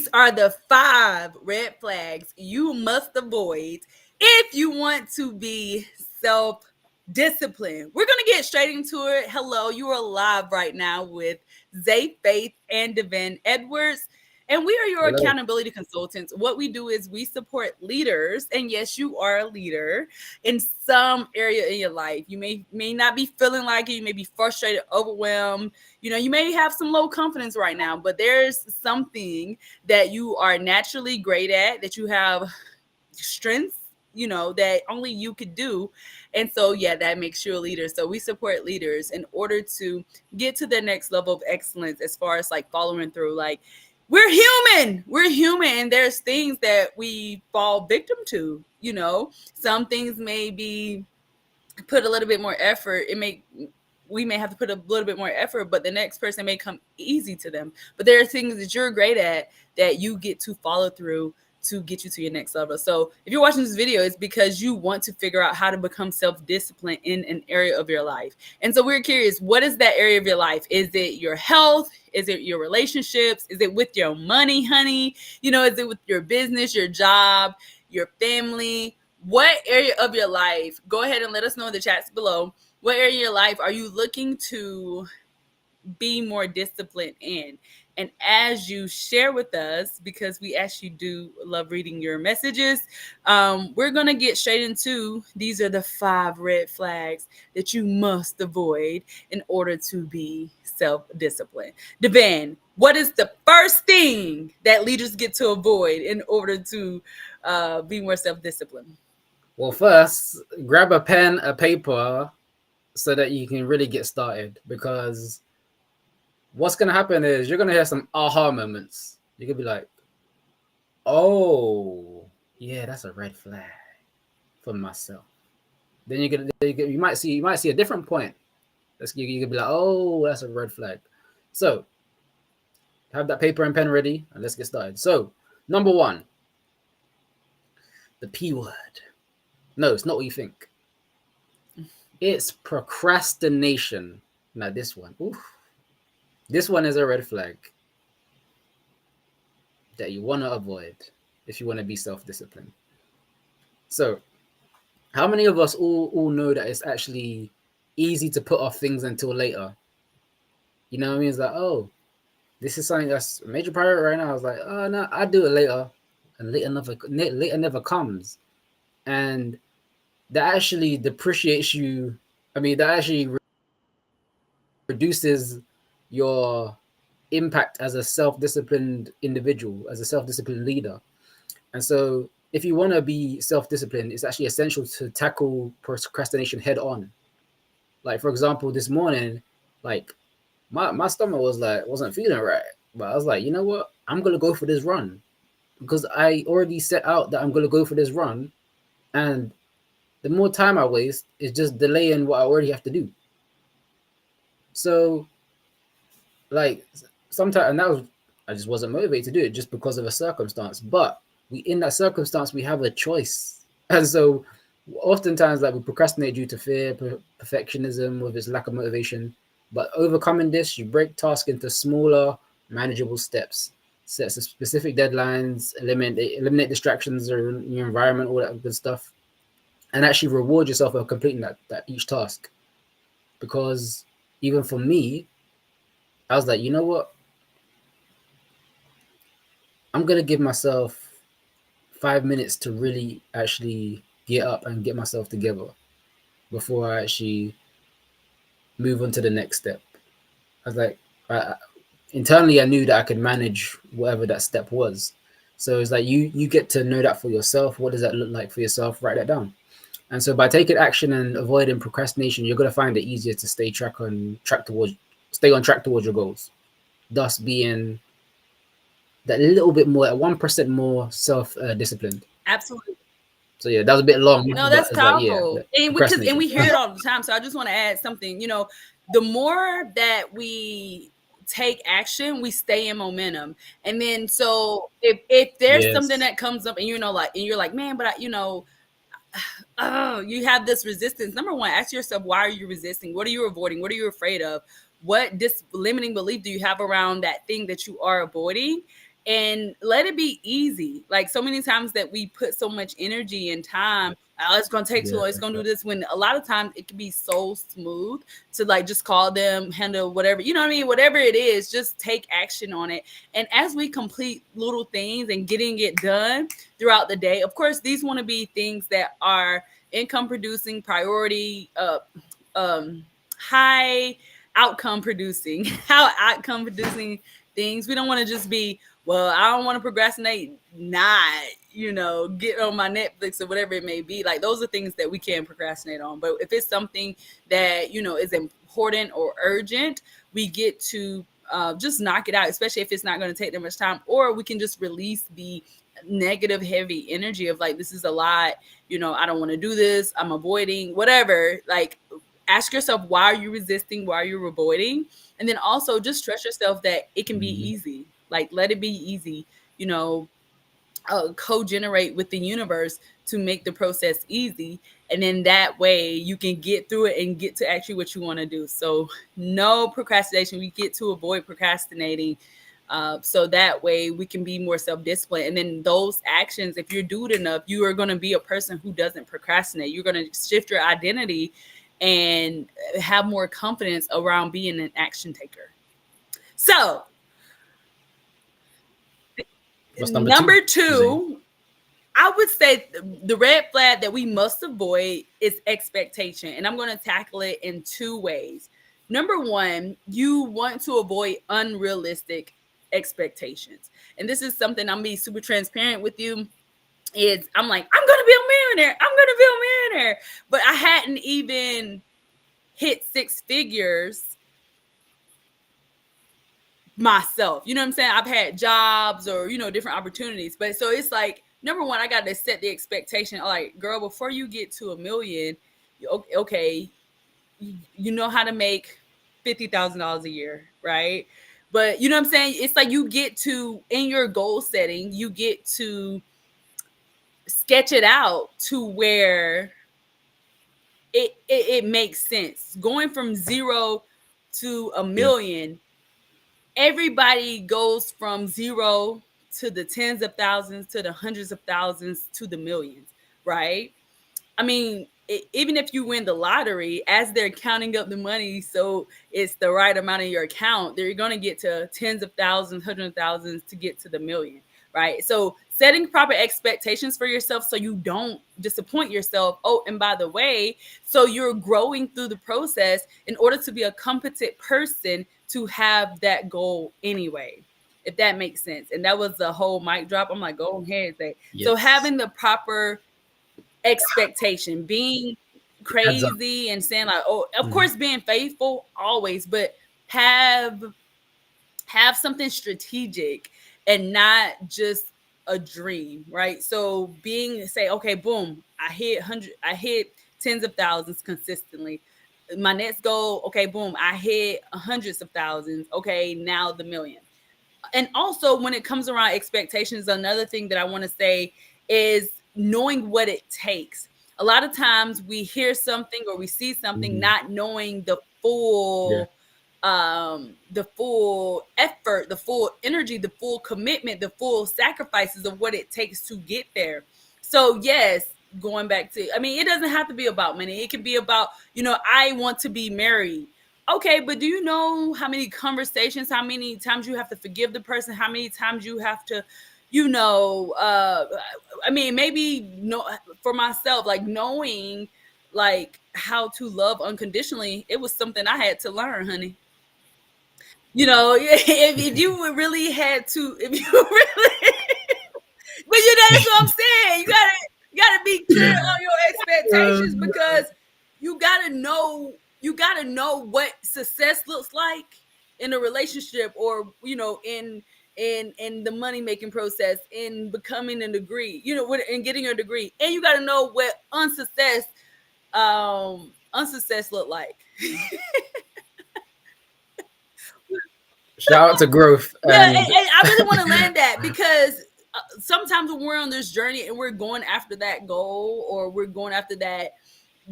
these are the 5 red flags you must avoid if you want to be self-disciplined. We're going to get straight into it. Hello, you are live right now with Zay Faith and Devin Edwards. And we are your Hello. accountability consultants. What we do is we support leaders. And yes, you are a leader in some area in your life. You may not be feeling like it. You may be frustrated, overwhelmed. You may have some low confidence right now, but there's something that you are naturally great at, that you have strengths, that only you could do. And so, yeah, that makes you a leader. So we support leaders in order to get to the next level of excellence as far as like following through. Like, we're human, and there's things that we fall victim to. Some things may be put a little bit more effort. We may have to put a little bit more effort, but the next person may come easy to them. But there are things that you're great at that you get to follow through to get you to your next level. So if you're watching this video, it's because you want to figure out how to become self-disciplined in an area of your life. And so we're curious, what is that area of your life? Is it your health? Is it your relationships? Is it with your money, honey? Is it with your business, your job, your family? What area of your life? Go ahead and let us know in the chats below. What area of your life are you looking to be more disciplined in? And as you share with us, because we actually do love reading your messages, we're going to get straight into these are the 5 red flags that you must avoid in order to be self-disciplined. Devin, what is the first thing that leaders get to avoid in order to be more self-disciplined? Well, first, grab a pen, a paper, so that you can really get started. Because what's going to happen is you're going to have some aha moments. You're going to be like, oh, yeah, that's a red flag for myself. Then you might see a different point. You could be like, oh, that's a red flag. So have that paper and pen ready, and let's get started. So number 1, the P word. No, it's not what you think. It's procrastination. Now this one, this one is a red flag that you want to avoid if you want to be self-disciplined. So, how many of us all know that it's actually easy to put off things until later? You know what I mean? It's like, oh, this is something that's a major priority right now. I was like, oh no, I'll do it later, and later never comes, and that actually depreciates you. I mean, that actually reduces your impact as a self-disciplined individual, as a self-disciplined leader. And so if you want to be self-disciplined, it's actually essential to tackle procrastination head on. Like, for example, this morning, like my stomach wasn't feeling right, but I was like, you know what, I'm gonna go for this run, because I already set out that I'm gonna go for this run, and the more time I waste is just delaying what I already have to do. So, like, sometimes, and I just wasn't motivated to do it just because of a circumstance. But in that circumstance, we have a choice, and so oftentimes, like, we procrastinate due to fear, perfectionism, or this lack of motivation. But overcoming this, you break tasks into smaller, manageable steps, set some specific deadlines, eliminate distractions or your environment, all that good stuff, and actually reward yourself for completing that each task. Because even for me, I was like, you know what? I'm going to give myself 5 minutes to really actually get up and get myself together before I actually move on to the next step. I was like, internally, I knew that I could manage whatever that step was. So it's like you get to know that for yourself. What does that look like for yourself? Write that down. And so by taking action and avoiding procrastination, you're going to find it easier to stay on track towards your goals, thus being that little bit more, at 1% more self-disciplined. Absolutely. So yeah, that was a bit long. No, that's powerful. Like, and we hear it all the time. So I just want to add something. The more that we take action, we stay in momentum. And then so if there's something that comes up and you're like, man, but you have this resistance. Number 1, ask yourself, why are you resisting? What are you avoiding? What are you afraid of? What limiting belief do you have around that thing that you are avoiding? and let it be easy. Like so many times that we put so much energy and time, oh, it's gonna take too Yeah. long, it's gonna do this, when a lot of times it can be so smooth to like just call them, handle whatever, you know what I mean? Whatever it is, just take action on it. And as we complete little things and getting it done throughout the day, of course, these want to be things that are income producing, priority, high outcome producing, how outcome producing things. We don't want to just be, well, I don't want to procrastinate, not, get on my Netflix or whatever it may be. Like those are things that we can procrastinate on. But if it's something that, is important or urgent, we get to just knock it out, especially if it's not going to take that much time. Or we can just release the negative, heavy energy of like, this is a lot, I don't want to do this, I'm avoiding, whatever. Like, ask yourself, why are you resisting? Why are you avoiding? And then also just trust yourself that it can be easy. Like, let it be easy, co-generate with the universe to make the process easy. And then that way you can get through it and get to actually what you want to do. So no procrastination. We get to avoid procrastinating. So that way we can be more self-disciplined. And then those actions, if you're doing enough, you are going to be a person who doesn't procrastinate. You're going to shift your identity and have more confidence around being an action taker. So What's number two, two, I would say the red flag that we must avoid is expectation. And I'm going to tackle it in two ways. Number one, you want to avoid unrealistic expectations. And this is something I'm being super transparent with you. Is I'm like, I'm going to be a millionaire. I'm going to be a millionaire. But I hadn't even hit six figures myself. You know what I'm saying? I've had jobs or, different opportunities. But so it's like, number one, I got to set the expectation. Like, girl, before you get to $1 million, okay, you know how to make $50,000 a year, right? But you know what I'm saying? It's like you get to, in your goal setting, you get to sketch it out to where it makes sense. Going from 0 to $1 million, everybody goes from 0 to the tens of thousands, to the hundreds of thousands, to the millions, right? I mean, even if you win the lottery, as they're counting up the money, so it's the right amount in your account, they're going to get to tens of thousands, hundreds of thousands to get to the million, right? So setting proper expectations for yourself so you don't disappoint yourself. Oh, and by the way, so you're growing through the process in order to be a competent person to have that goal anyway, if that makes sense. And that was the whole mic drop. I'm like, go ahead. So having the proper expectation, being crazy and saying like, oh, of course, being faithful always, but have something strategic and not just a dream, right? So say, okay, boom, I hit tens of thousands consistently. My next goal, okay, boom, I hit hundreds of thousands. Okay, now the million. And also when it comes around expectations, another thing that I want to say is knowing what it takes. A lot of times we hear something or we see something not knowing the full effort, the full energy, the full commitment, the full sacrifices of what it takes to get there. So yes, going back to, I mean, it doesn't have to be about money. It can be about, I want to be married. Okay, but do you know how many conversations, how many times you have to forgive the person, how many times you have to, I mean, maybe for myself, like knowing like how to love unconditionally, it was something I had to learn, honey. If you really had to, if you really, but that's what I'm saying. You gotta be clear on your expectations, because you gotta know what success looks like in a relationship, or in the money making process, in becoming a degree, in getting a degree, and you gotta know what unsuccess look like. Shout out to growth. Yeah, and I really want to land that, because sometimes when we're on this journey and we're going after that goal, or we're going after that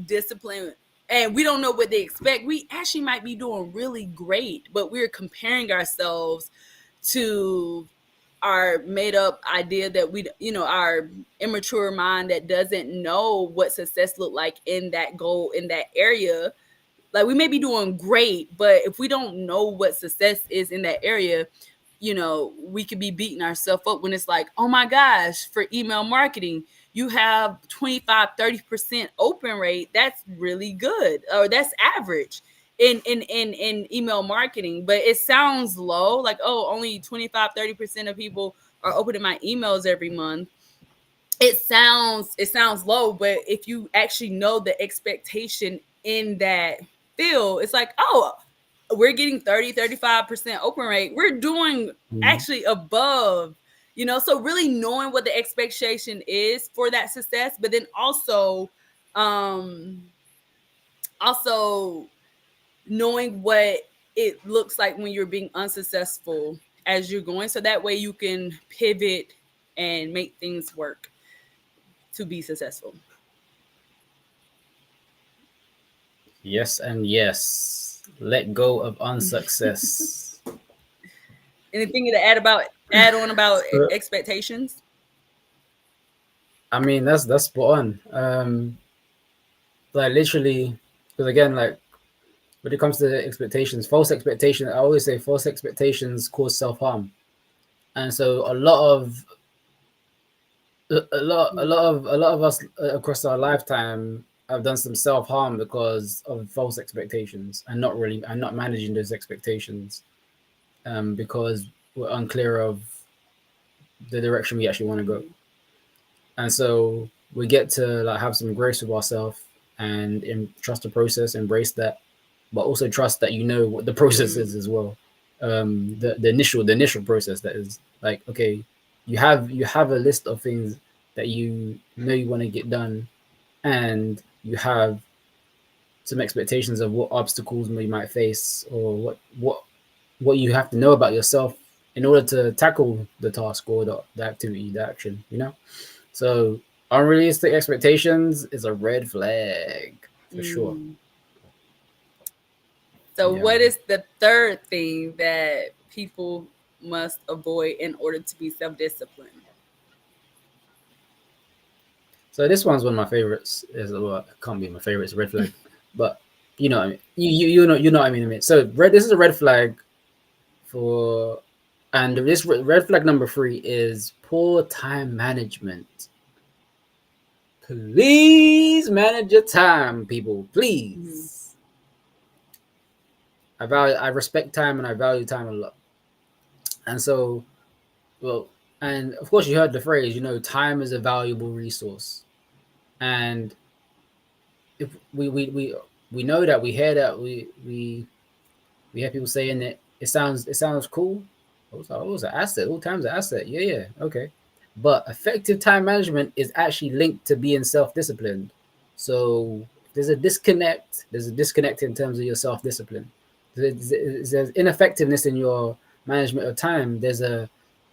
discipline, and we don't know what they expect, we actually might be doing really great, but we're comparing ourselves to our made up idea that we, our immature mind that doesn't know what success look like in that goal, in that area. Like, we may be doing great, but if we don't know what success is in that area, we could be beating ourselves up when it's like, oh my gosh, for email marketing, you have 25-30% open rate. That's really good, or that's average in email marketing. But it sounds low, like, oh, only 25-30% of people are opening my emails every month. It sounds low, but if you actually know the expectation in that field, it's like, oh, we're getting 30-35% open rate. We're doing actually above, so really knowing what the expectation is for that success, but then also knowing what it looks like when you're being unsuccessful as you're going, so that way you can pivot and make things work to be successful. Yes and yes. Let go of unsuccess. Anything to add on about So, expectations? I mean, that's spot on. Like literally, because again, like when it comes to expectations, false expectations, I always say false expectations cause self harm, and so a lot of us across our lifetime have done some self harm because of false expectations and not managing those expectations, because we're unclear of the direction we actually want to go, and so we get to like have some grace with ourselves and trust the process, embrace that, but also trust that what the process is as well. The initial process, that is like, okay, you have a list of things that you know you want to get done, and you have some expectations of what obstacles you might face, or what you have to know about yourself in order to tackle the task or the activity, the action, So unrealistic expectations is a red flag for sure. So Yeah, what man. is the third thing that people must avoid in order to be self-disciplined? So this one's one of my favorites. Is well, it can't be my favorite. It's a red flag, but you know what I mean. You know what I mean. So red. This is a red flag for, and this red flag number 3 is poor time management. Please manage your time, people. Please. I respect time and I value time a lot. And so, well, and of course you heard the phrase, time is a valuable resource. And if we know that, we hear that, we hear people saying that it sounds cool. Oh, it's an asset. Oh, time's an asset. Yeah, okay. But effective time management is actually linked to being self-disciplined. So there's a disconnect in terms of your self-discipline. There's ineffectiveness in your management of time. There's a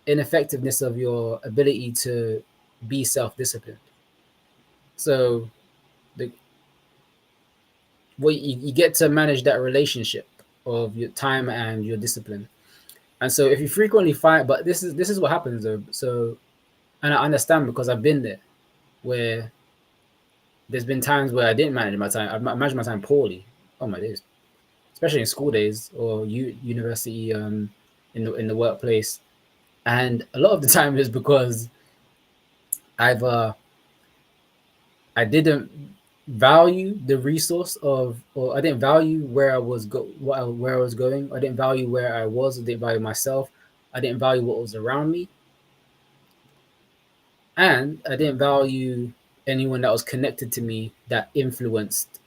ineffectiveness of your ability to be self-disciplined. So the well, you get to manage that relationship of your time and your discipline. And so if you frequently find, but this is what happens though. So, and I understand because I've been there, where there's been times where I didn't manage my time. I managed my time poorly. Oh my days, especially in school days or university, in the workplace, and a lot of the time is because either I didn't value the resource or I didn't value where I was where I was going. I didn't value where I was. I didn't value myself. I didn't value what was around me, and I didn't value anyone that was connected to me that influenced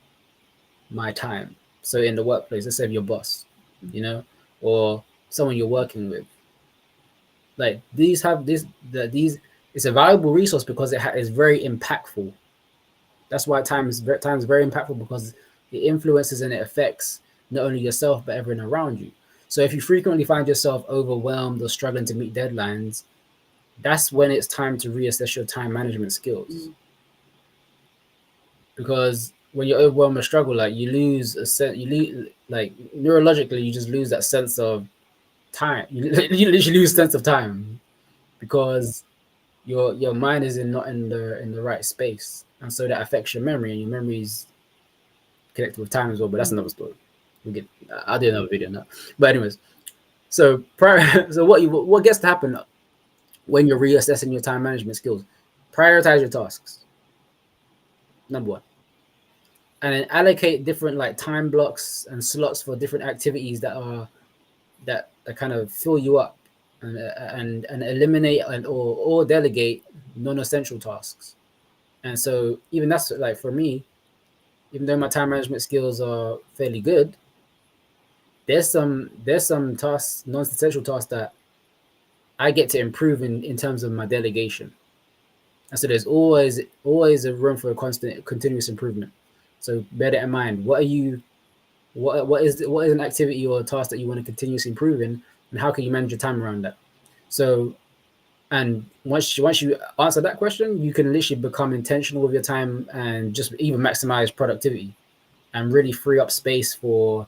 my time. So in the workplace, let's say your boss, or someone you're working with, like these have this the these. It's a valuable resource because is very impactful. That's why time is very impactful, because it influences and it affects not only yourself but everyone around you. So if you frequently find yourself overwhelmed or struggling to meet deadlines, that's when it's time to reassess your time management skills. Because when you're overwhelmed or struggle, like you lose a sense, like neurologically, you just lose that sense of time. You literally lose sense of time. because your mind is not in the right space, and so that affects your memory, and your memory is connected with time as well. But that's another story. We get I'll do another video on that. But anyways, so prior, so what gets to happen when you're reassessing your time management skills? Prioritize your tasks. Number one, and then allocate different like time blocks and slots for different activities that kind of fill you up, and eliminate or delegate non-essential tasks. And so even that's like for me, even though my time management skills are fairly good, there's some tasks, non-essential tasks that I get to improve in terms of my delegation. And so there's always a room for a constant continuous improvement. So bear that in mind. What is an activity or a task that you want to continuously improve in, and how can you manage your time around that? So, and once you answer that question, you can literally become intentional with your time and just even maximize productivity and really free up space for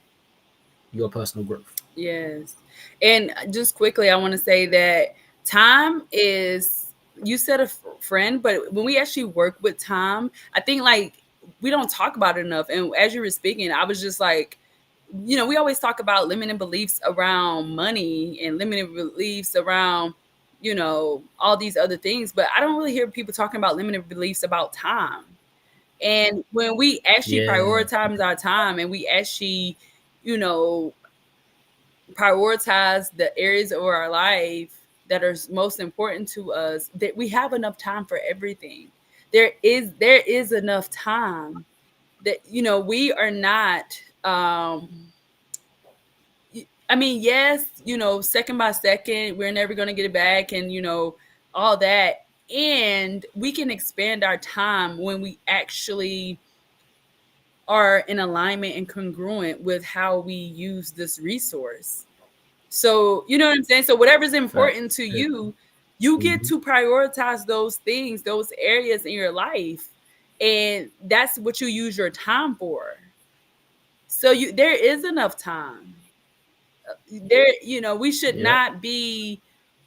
your personal growth. Yes. And just quickly, I want to say that time is, you said a friend, but when we actually work with time, I think like we don't talk about it enough. And as you were speaking, I was just like, we always talk about limiting beliefs around money and limiting beliefs around, all these other things, but I don't really hear people talking about limiting beliefs about time. And when we actually Yeah, prioritize our time and we actually, you know, prioritize the areas of our life that are most important to us, that we have enough time for everything. There is enough time that we are not I mean, yes, second by second, we're never going to get it back, and all that. And we can expand our time when we actually are in alignment and congruent with how we use this resource. So, you know what I'm saying? So, whatever's important facts. to Yeah. you, you get Mm-hmm. to prioritize those things, those areas in your life. And that's what you use your time for. So, there is enough time. We should Yep. not be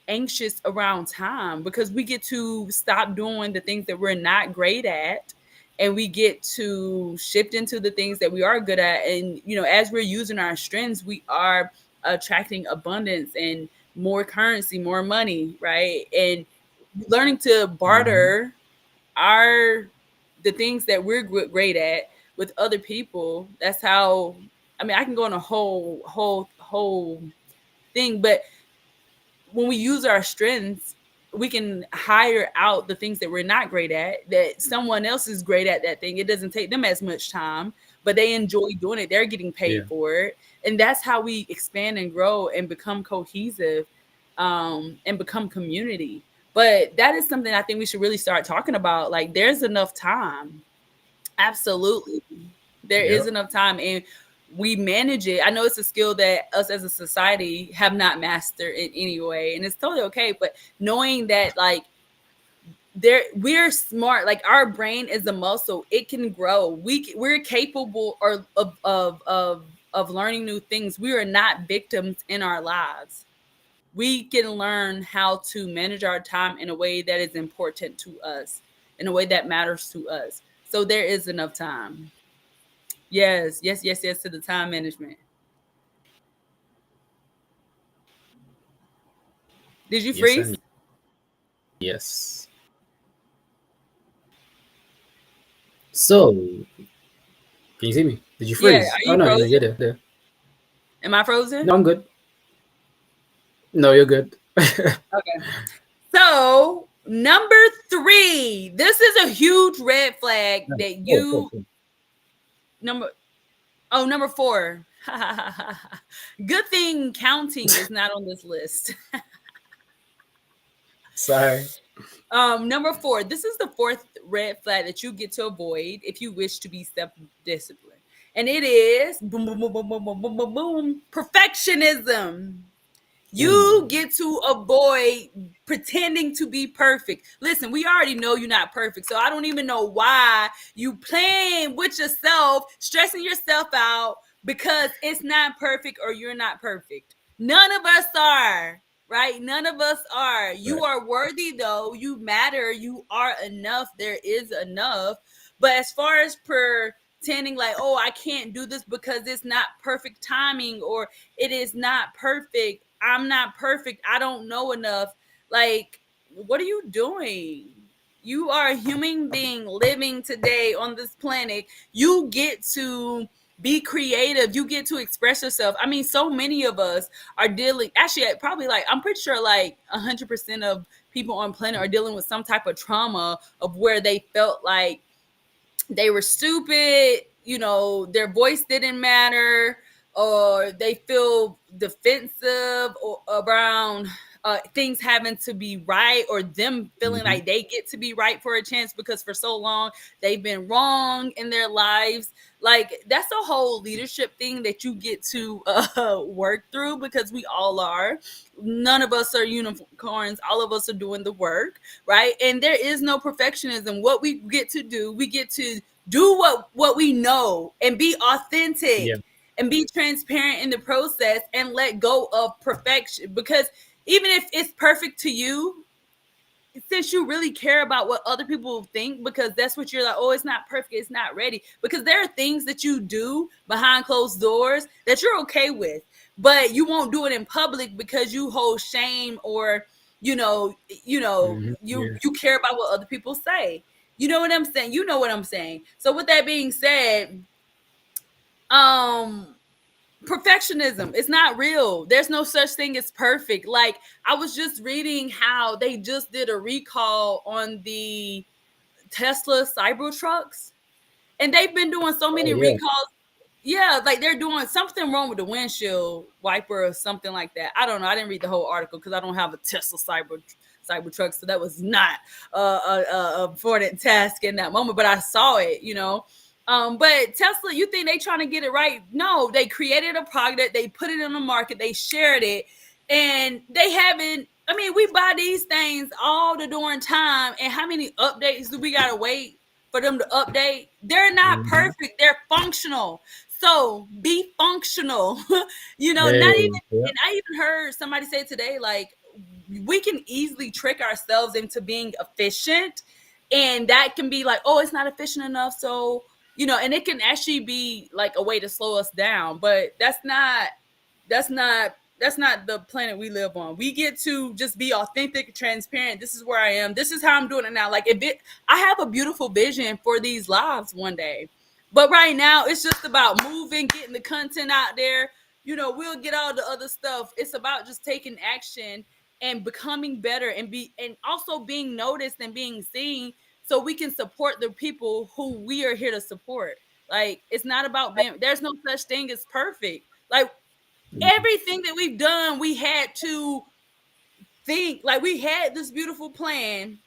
anxious around time, because we get to stop doing the things that we're not great at, and we get to shift into the things that we are good at. And as we're using our strengths, we are attracting abundance and more currency, more money, right? And learning to Mm-hmm. barter our the things that we're great at with other people. That's how, I mean, I can go on a whole thing, but when we use our strengths, we can hire out the things that we're not great at, that someone else is great at that thing. It doesn't take them as much time, but they enjoy doing it. They're getting Yeah. paid for it. And that's how we expand and grow and become cohesive, and become community. But that is something I think we should really start talking about. Like, there's enough time. Absolutely. There is Yep. enough time, and we manage it. I know it's a skill that us as a society have not mastered in any way, and it's totally okay. But knowing that, like, we're smart, like our brain is a muscle, it can grow. We're capable or of learning new things. We are not victims in our lives. We can learn how to manage our time in a way that is important to us, in a way that matters to us. So there is enough time. Yes, yes, yes, yes, to the time management. Did you Yes, freeze? and yes. So, can you see me? Did you Yeah, freeze? are Oh you no, no, frozen? you're there. There. Am I frozen? No, I'm good. No, you're good. Okay. So, number three. This is a huge red flag that Oh, cool, you cool. number oh, number four. Good thing counting is not on this list. Sorry. Number four. This is the fourth red flag that you get to avoid if you wish to be self-disciplined. And it is boom, boom, boom, boom, boom, boom, boom, boom, boom, perfectionism. You Mm. get to avoid pretending to be perfect. Listen, we already know you're not perfect. So I don't even know why you playing with yourself, stressing yourself out because it's not perfect or you're not perfect. None of us are, right? None of us are. You Right. are worthy, though. You matter. You are enough. There is enough. But as far as pretending like, oh, I can't do this because it's not perfect timing, or it is not perfect, I'm not perfect, I don't know enough. Like, what are you doing? You are a human being living today on this planet. You get to be creative. You get to express yourself. I mean, so many of us are dealing, actually, probably like, I'm pretty sure like 100% of people on planet are dealing with some type of trauma of where they felt like they were stupid, their voice didn't matter, or they feel defensive or around things having to be right, or them feeling Mhm. like they get to be right for a chance because for so long they've been wrong in their lives. Like, that's a whole leadership thing that you get to work through, because we all are. None of us are unicorns. All of us are doing the work, right? And there is no perfectionism. What we get to do, we get to do what we know and be Yeah. authentic and be transparent in the process and let go of perfection. Because even if it's perfect to you, since you really care about what other people think, because that's what you're like, oh, it's not perfect, it's not ready, because there are things that you do behind closed doors that you're okay with, but you won't do it in public because you hold shame, or Yeah. you care about what other people say. You know what I'm saying? You know what I'm saying. So with that being said, um perfectionism, it's not real. There's no such thing as perfect. Like, I was just reading how they just did a recall on the Tesla Cybertrucks, and they've been doing so Oh many yeah. recalls. Yeah, like they're doing something wrong with the windshield wiper or something like that. I don't know. I didn't read the whole article because I don't have a Tesla Cybertruck, so that was not a important task in that moment. But I saw it. But Tesla, you think they trying to get it right? No, they created a product, they put it in the market, they shared it, and they haven't. I mean, we buy these things all the darn time, and how many updates do we gotta wait for them to update? They're not Mhm. perfect, they're functional. So be functional. Not Hey, even, yeah. and I even heard somebody say today, like, we can easily trick ourselves into being efficient. And that can be like, oh, it's not efficient enough. So, and it can actually be like a way to slow us down. But that's not the planet we live on. We get to just be authentic and transparent. This is where I am. This is how I'm doing it now. Like, I have a beautiful vision for these lives one day. But right now, it's just about moving, getting the content out there. We'll get all the other stuff. It's about just taking action and becoming better, and also being noticed and being seen, so we can support the people who we are here to support. Like, it's not about being, there's no such thing as perfect. Like, Mhm. everything that we've done, we had to think, like, we had this beautiful plan.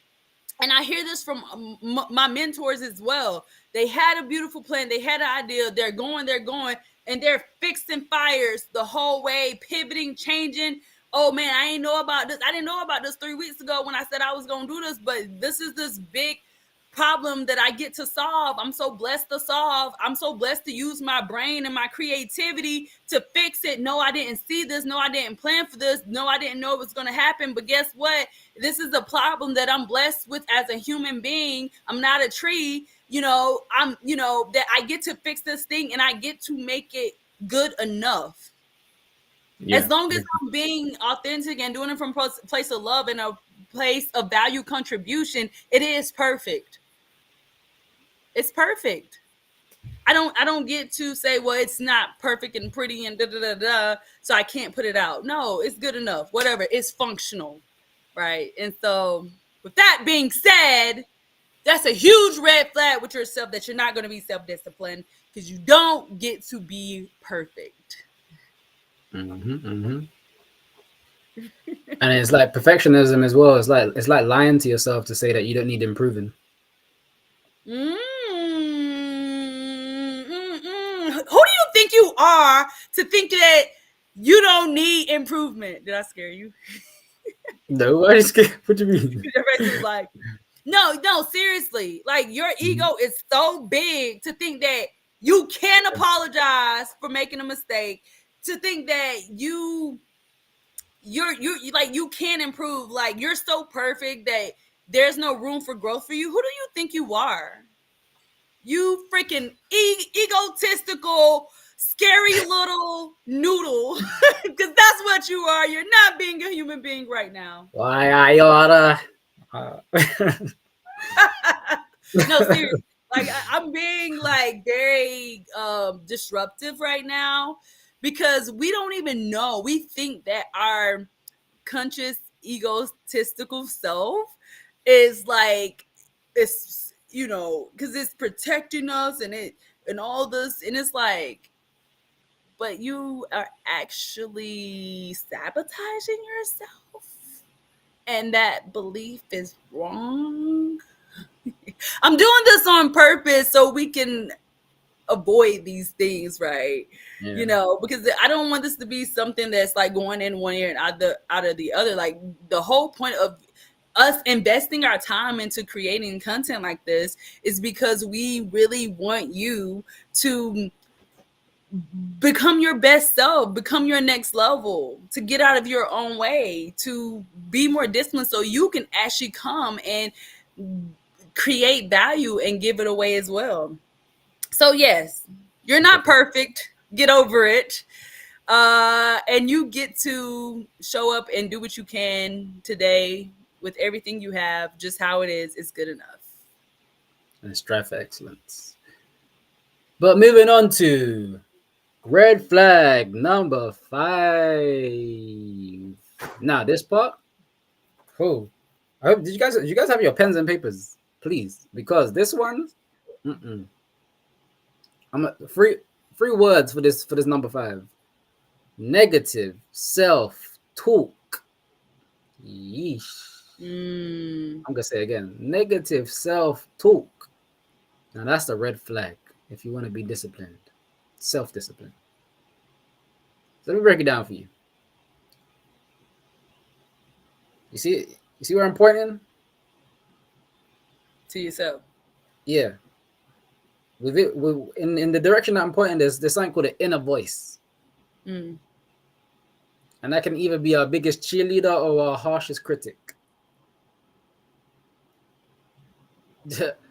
And I hear this from my mentors as well. They had a beautiful plan, they had an idea, they're going, and they're fixing fires the whole way, pivoting, changing. Oh man, I ain't know about this. I didn't know about this 3 weeks ago when I said I was gonna do this, but this is this big problem that I get to solve. I'm so blessed to solve. I'm so blessed to use my brain and my creativity to fix it. No, I didn't see this. No, I didn't plan for this. No, I didn't know it was going to happen. But guess what? This is a problem that I'm blessed with as a human being. I'm not a tree. That I get to fix this thing and I get to make it good enough. As Yeah. long as I'm being authentic and doing it from a place of love and a place of value contribution, it is perfect. It's perfect. I don't get to say, well, it's not perfect and pretty and da da da da, so I can't put it out. No, it's good enough. Whatever, it's functional, right? And so, with that being said, that's a huge red flag with yourself, that you're not going to be self-disciplined, because you don't get to be perfect. Hmm. Hmm. And it's like perfectionism as well. It's like lying to yourself to say that you don't need improving. Mm, Who do you think you are to think that you don't need improvement? Did I scare you? No, I just what do you mean? Your face was like, no, no, seriously. Like, your Mhm. ego is so big to think that you can apologize for making a mistake, to think that you like you can improve. Like you're so perfect that there's no room for growth for you. Who do you think you are? You freaking egotistical, scary little noodle. Because that's what you are. You're not being a human being right now. Why I oughta. No, seriously. Like I'm being like very disruptive right now because we don't even know. We think that our conscious egotistical self is like it's because it's protecting us and all this, and it's like, but you are actually sabotaging yourself, and that belief is wrong. I'm doing this on purpose so we can avoid these things, right? Yeah. Because I don't want this to be something that's like going in one ear and out of the other. Like the whole point of us investing our time into creating content like this is because we really want you to become your best self, become your next level, to get out of your own way, to be more disciplined so you can actually come and create value and give it away as well. So yes, you're not perfect. Get over it. And you get to show up and do what you can today with everything you have, just how it is good enough. And strive for excellence. But moving on to red flag number 5. Now this part. Oh, I hope did you guys have your pens and papers, please? Because this one, mm-mm. I'm a, three words for this number 5. Negative self talk. Yeesh. I'm gonna say it again. Negative self talk. Now that's the red flag if you want to be disciplined, self discipline. So let me break it down for you. You see, where I'm pointing? To yourself. Yeah. In the direction that I'm pointing, there's something called the inner voice, and that can either be our biggest cheerleader or our harshest critic.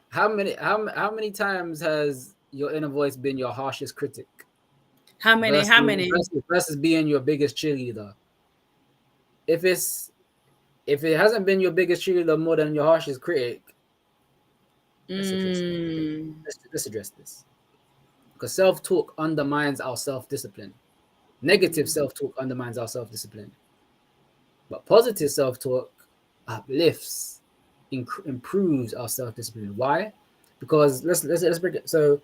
How many times has your inner voice been your harshest critic How many? How many? versus being your biggest cheerleader? If it hasn't been your biggest cheerleader more than your harshest critic, let's address this. Because self-talk undermines our self-discipline. Negative self-talk undermines our self-discipline. But positive self-talk uplifts, improves our self-discipline. Why? Because let's break it. So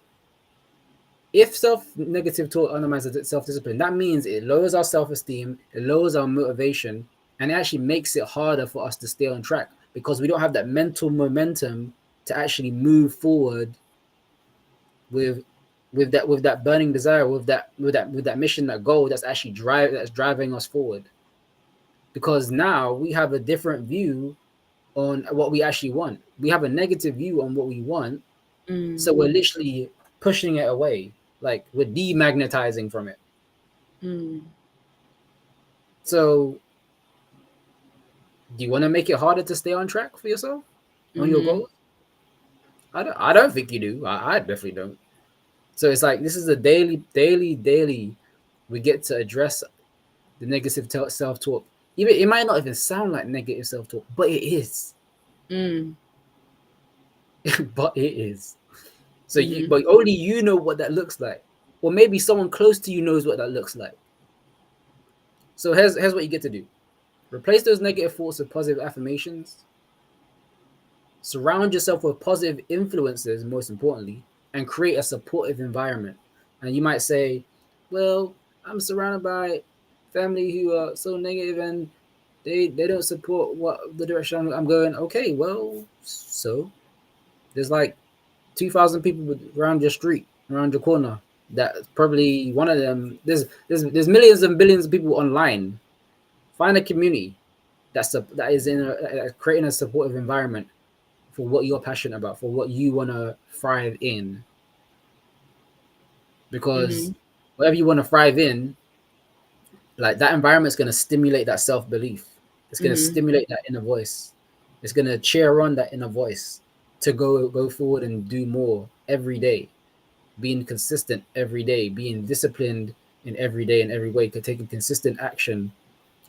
if negative talk undermines self-discipline, that means it lowers our self-esteem, it lowers our motivation, and it actually makes it harder for us to stay on track because we don't have that mental momentum to actually move forward with that burning desire, with that mission, that goal that's actually driving us forward. Because now we have a different view on what we actually want. We have a negative view on what we want, so we're literally pushing it away. Like we're demagnetizing from it. So do you want to make it harder to stay on track for yourself on your goals? I don't think you do. I definitely don't. So it's like this is a daily. We get to address the negative self-talk. Even it might not even sound like negative self-talk, but it is. But it is. So but only you know what that looks like, or maybe someone close to you knows what that looks like. So here's what you get to do: replace those negative thoughts with positive affirmations. Surround yourself with positive influences, most importantly, and create a supportive environment. And you might say, well, I'm surrounded by family who are so negative and they don't support the direction I'm going. Okay, well, so there's like 2,000 people around your street, around your corner. That probably one of them. There's millions and billions of people online. Find a community that is creating a supportive environment for what you're passionate about, for what you want to thrive in. Because whatever you want to thrive in, like that environment is going to stimulate that self-belief. It's going to Mm-hmm. stimulate that inner voice. It's going to cheer on that inner voice to go forward and do more every day, being consistent every day, being disciplined in every day in every way, taking consistent action,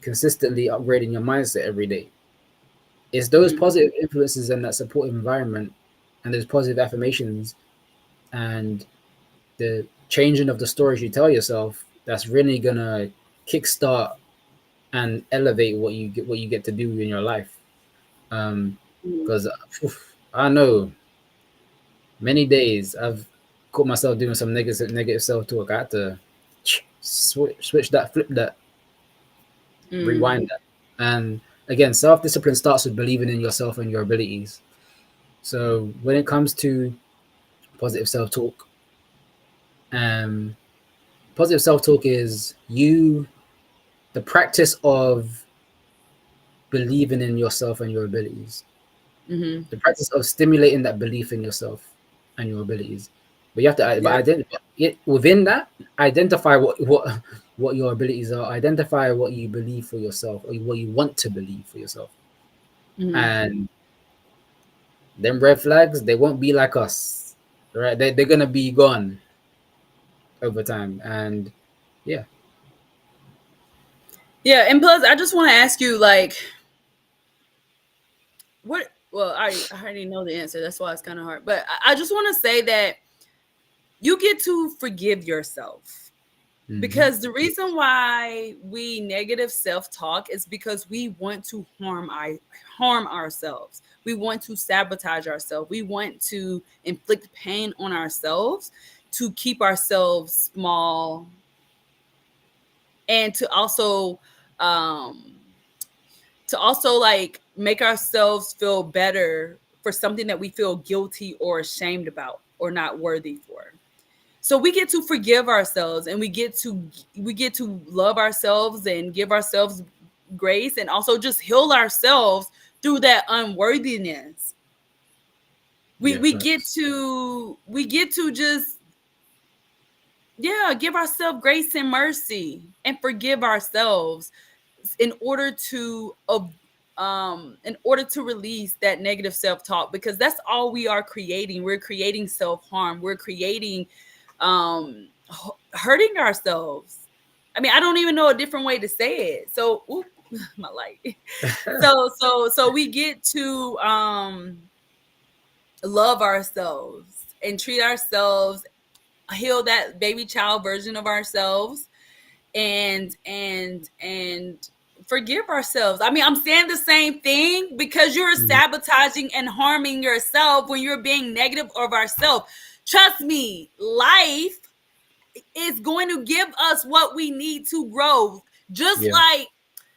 consistently upgrading your mindset every day. It's those Mm-hmm. positive influences and that supportive environment and those positive affirmations and the changing of the stories you tell yourself that's really gonna kickstart and elevate what you get to do in your life. Because I know many days I've caught myself doing some negative self talk. I had to switch that, flip that, Mm-hmm. rewind that, and again, self discipline starts with believing in yourself and your abilities. So when it comes to positive self talk, um, positive self talk is the practice of believing in yourself and your abilities, Mm-hmm. the practice of stimulating that belief in yourself and your abilities. But you have to, but Yep. identify within that, identify what your abilities are, identify what you believe for yourself or what you want to believe for yourself, Mm-hmm. and them red flags they won't be like us, right? They're gonna be gone over time, and yeah. Yeah, and plus, I just want to ask you, like, what? Well, I already know the answer. That's why it's kind of hard. But I just want to say that you get to forgive yourself. Mm-hmm. Because the reason why we negative self-talk is because we want to harm ourselves. We want to sabotage ourselves. We want to inflict pain on ourselves to keep ourselves small and um to also like make ourselves feel better for something that we feel guilty or ashamed about or not worthy for. So we get to forgive ourselves and we get to love ourselves and give ourselves grace and also just heal ourselves through that unworthiness. we Yeah, we get facts. to just, yeah, give ourselves grace and mercy and forgive ourselves in order to release that negative self-talk, because that's all we are creating. We're creating self-harm. We're creating hurting ourselves. I mean, I don't even know a different way to say it. So oop, my light. So we get to love ourselves and treat ourselves, heal that baby child version of ourselves, and forgive ourselves. I mean, I'm saying the same thing because you're Mhm. sabotaging and harming yourself when you're being negative of ourselves. Trust me, life is going to give us what we need to grow. Just Yeah, like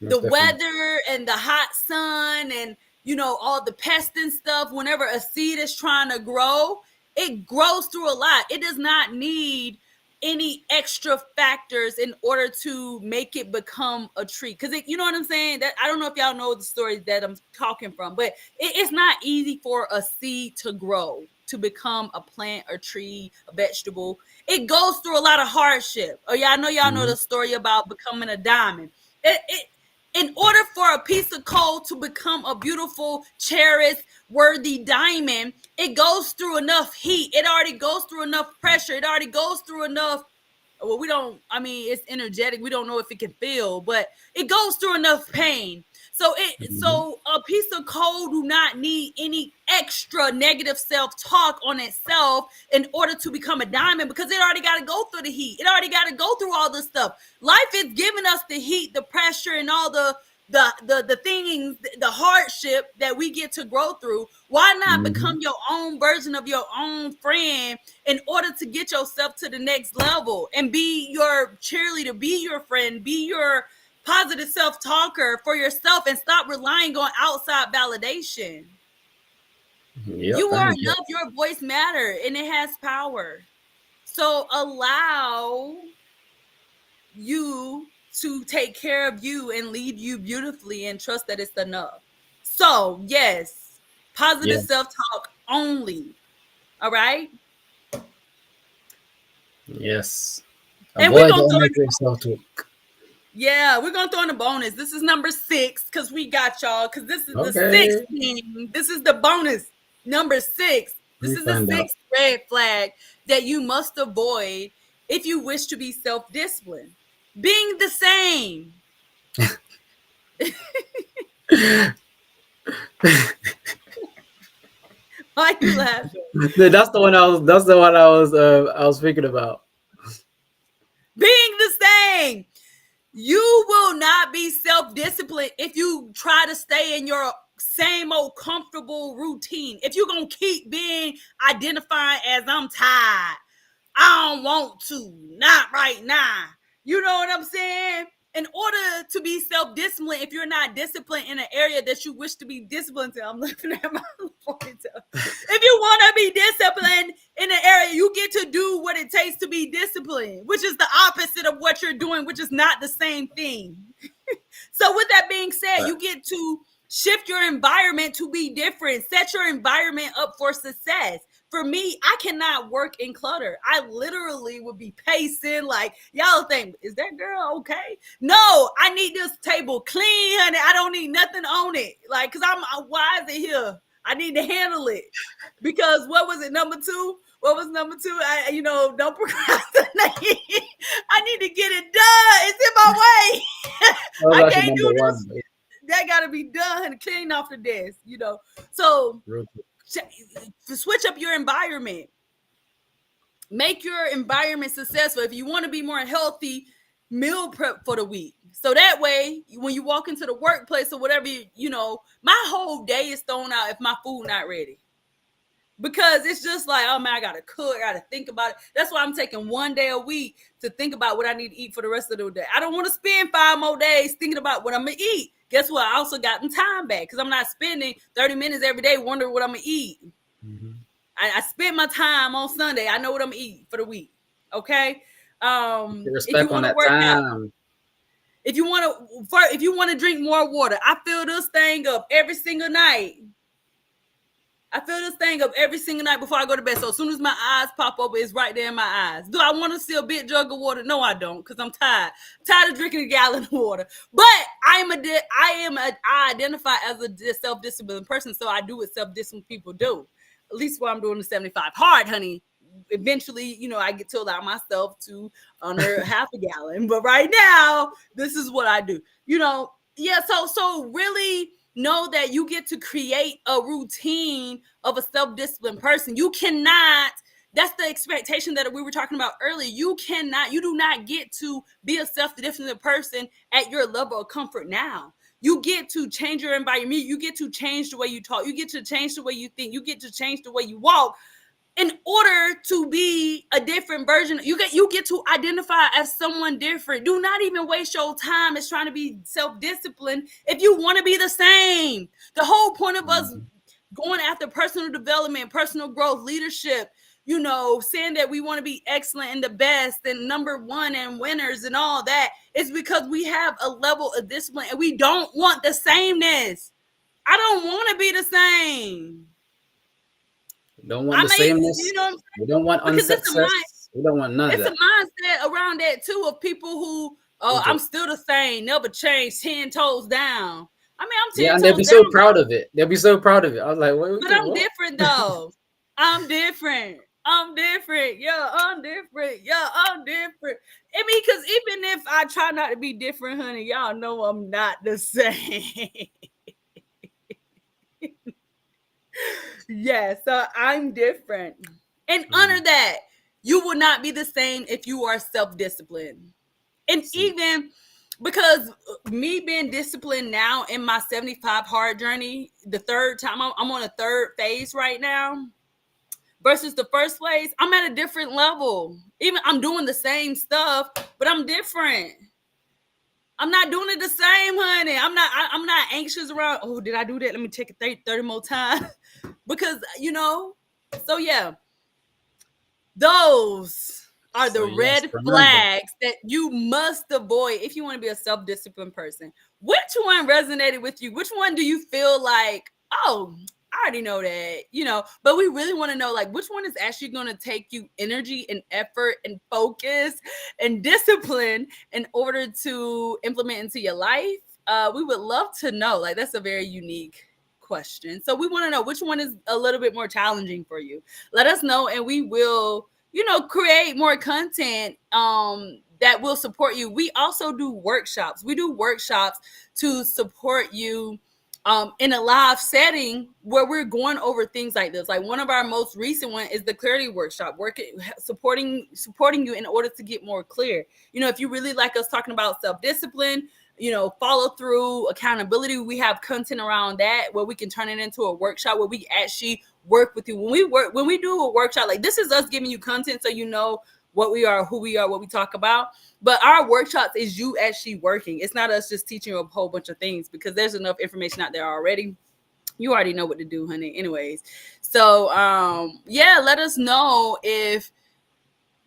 the most definitely. weather and the hot sun and all the pest and stuff, whenever a seed is trying to grow, it grows through a lot. It does not need any extra factors in order to make it become a tree, because you know what I'm saying. That I don't know if y'all know the story that I'm talking from, but it's not easy for a seed to grow to become a plant, a tree, a vegetable. It goes through a lot of hardship. Oh yeah, I know y'all know Mm-hmm. the story about becoming a diamond. It in order for a piece of coal to become a beautiful, cherished, worthy diamond, it goes through enough heat. It already goes through enough pressure. It already goes through enough. Well, we don't, I mean, it's energetic. We don't know if it can feel, but it goes through enough pain. Mm-hmm. So a piece of coal do not need any extra negative self-talk on itself in order to become a diamond, because it already got to go through the heat. It already got to go through all this stuff. Life is giving us the heat, the pressure, and all the things, the hardship that we get to grow through. Why not Mm-hmm. become your own version of your own friend in order to get yourself to the next level and be your cheerleader, be your friend, be your positive self-talker for yourself, and stop relying on outside validation. Yep, You are and yep. enough. Your voice matter and it has power. So allow you to take care of you and lead you beautifully and trust that it's enough. So yes, positive Yeah. self-talk only. All right. Yes. And we're Avoid gonna the throw unnecessary self talk. Yeah, we're gonna throw in a bonus. This is number 6 because we got y'all. Because this is the Okay. 6th thing. This is the bonus. Number 6. Let This me is the find out. 6th red flag that you must avoid if you wish to be self-disciplined. Being the same. Why are you laughing? That's the one I was. That's the one I was thinking about. Being the same. You will not be self-disciplined if you try to stay in your same old comfortable routine. If you're going to keep being identified as I'm tired, I don't want to, not right now. You know what I'm saying? In order to be self-disciplined, if you're not disciplined in an area that you wish to be disciplined in, I'm looking at my ponytail. If you want to be disciplined in an area, you get to do what it takes to be disciplined, which is the opposite of what you're doing, which is not the same thing. So with that being said, you get to shift your environment to be different. Set your environment up for success. For me, I cannot work in clutter. I literally would be pacing like, y'all think, is that girl okay? No, I need this table clean, honey. I don't need nothing on it. Like, because why is it here? I need to handle it. Because what was it, number 2? What was number 2? Don't procrastinate. I need to get it done. It's in my way. That was I actually can't number do one. this. That got to be done. Clean off the desk, So Real quick. switch up your environment. Make your environment successful. If you want to be more healthy, meal prep for the week. So that way, when you walk into the workplace or whatever, my whole day is thrown out if my food not ready. Because it's just like, oh man, I gotta cook, I gotta think about it. That's why I'm taking one day a week to think about what I need to eat for the rest of the day. I don't want to spend 5 more days thinking about what I'm gonna eat. Guess what? I also got time back because I'm not spending 30 minutes every day wondering what I'm gonna eat. Mm-hmm. I spend my time on Sunday. I know what I'm gonna eat for the week. Okay. If you Respect on want to that work out, time. if you want to drink more water, I fill this thing up every single night. I fill this thing up every single night before I go to bed. So as soon as my eyes pop open, it's right there in my eyes. Do I want to see a big jug of water? No, I don't, because I'm tired. Tired of drinking a gallon of water. But I identify as a self-disciplined person, so I do what self-disciplined people do. At least while I'm doing the 75 hard, honey. Eventually, I get to allow myself to under half a gallon. But right now, this is what I do. So really know that you get to create a routine of a self-disciplined person. You cannot, that's the expectation that we were talking about earlier. You do not get to be a self-disciplined person at your level of comfort now. You get to change your environment. You get to change the way you talk. You get to change the way you think. You get to change the way you walk in order to be a different version. You get to identify as someone different. Do not even waste your time as trying to be self-disciplined if you want to be the same. The whole point of us going after personal development, personal growth, leadership, saying that we want to be excellent and the best and number one and winners and all that is because we have a level of discipline and we don't want the sameness. I don't want to be the same. We don't want the sameness. We don't want unsuccess. We don't want none of that. It's a mindset around that too of people who, I'm still the same, never change, 10 toes down. I mean, I'm 10 toes down. Yeah, and they'll be so proud of it. They'll be so proud of it. I was like, but I'm different though. I'm different. Yeah, I'm different. I mean, because even if I try not to be different, honey, y'all know I'm not the same. Yeah, so I'm different. And honor that. You will not be the same if you are self-disciplined. And even because me being disciplined now in my 75 hard journey, the third time, I'm on a third phase right now versus the first phase, I'm at a different level. Even I'm doing the same stuff, but I'm different. I'm not doing it the same, honey. I'm not anxious around, oh, did I do that? Let me take it 30 more times. Because, so yeah, those are the red flags that you must avoid if you want to be a self-disciplined person. Which one resonated with you? Which one do you feel like, oh, I already know that, you know, but we really want to know like which one is actually going to take you energy and effort and focus and discipline in order to implement into your life. We would love to know. Like, that's a very unique question. So we want to know which one is a little bit more challenging for you. Let us know, and we will, you know, create more content that will support you. We also do workshops. We do workshops to support you in a live setting where we're going over things like this. Like one of our most recent one is the clarity workshop, working supporting you in order to get more clear. You know, if you really like us talking about self-discipline, you know, follow through, accountability, we have content around that where we can turn it into a workshop where we actually work with you. When we do a workshop, like this is us giving you content so you know what we are, who we are, what we talk about. But our workshops is you actually working. It's not us just teaching you a whole bunch of things, because there's enough information out there already. You already know what to do, honey. Anyways, so yeah, let us know if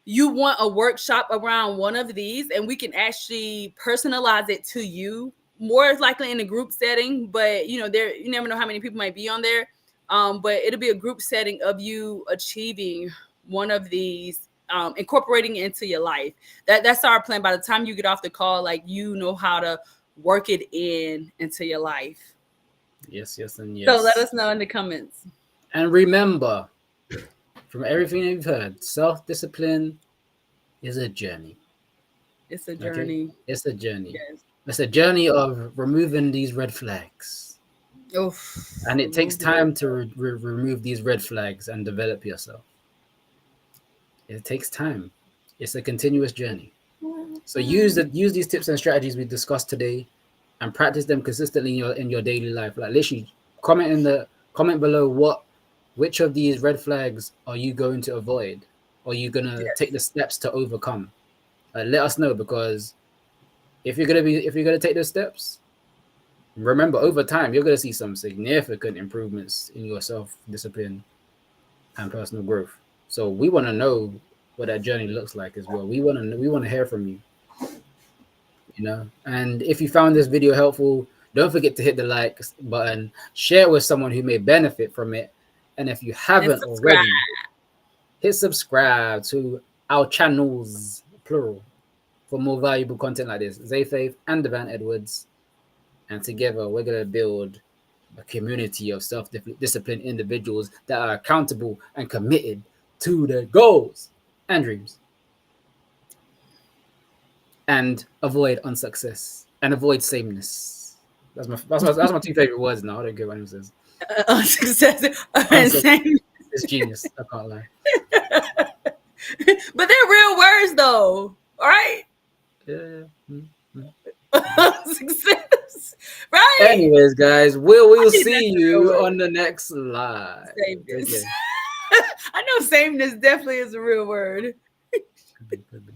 you want a workshop around one of these, and we can actually personalize it to you. More likely in a group setting, but you know, there, you never know how many people might be on there. But it'll be a group setting of you achieving one of these, incorporating it into your life. That's our plan. By the time you get off the call, like, you know how to work it into your life. Yes, and yes. So let us know in the comments. And remember, from everything you've heard, self-discipline is a journey. It's a journey. Okay? It's a journey. Yes. It's a journey of removing these red flags. Oof. And it takes time to remove these red flags and develop yourself. It takes time. It's a continuous journey. So use these tips and strategies we discussed today and practice them consistently in your daily life. Like, literally comment below which of these red flags are you going to avoid? Or are you gonna take the steps to overcome? Let us know, because if you're gonna take those steps, remember, over time you're gonna see some significant improvements in your self-discipline and personal growth. So we want to know what that journey looks like as well. We want to hear from you. You know, and if you found this video helpful, don't forget to hit the like button, share it with someone who may benefit from it. And if you haven't already, hit subscribe to our channels, plural, for more valuable content like this. Zay Faith and Devan Edwards. And together, we're going to build a community of self-disciplined individuals that are accountable and committed to their goals and dreams. And avoid unsuccess and avoid sameness. That's my two favorite words now. I don't care what anyone says. Unsuccess and sameness. It's genius. I can't lie. But they're real words, though. All right. Yeah. Success. Right. Anyways, guys, we'll see you on the next live. Sameness. I know sameness definitely is a real word. Could be.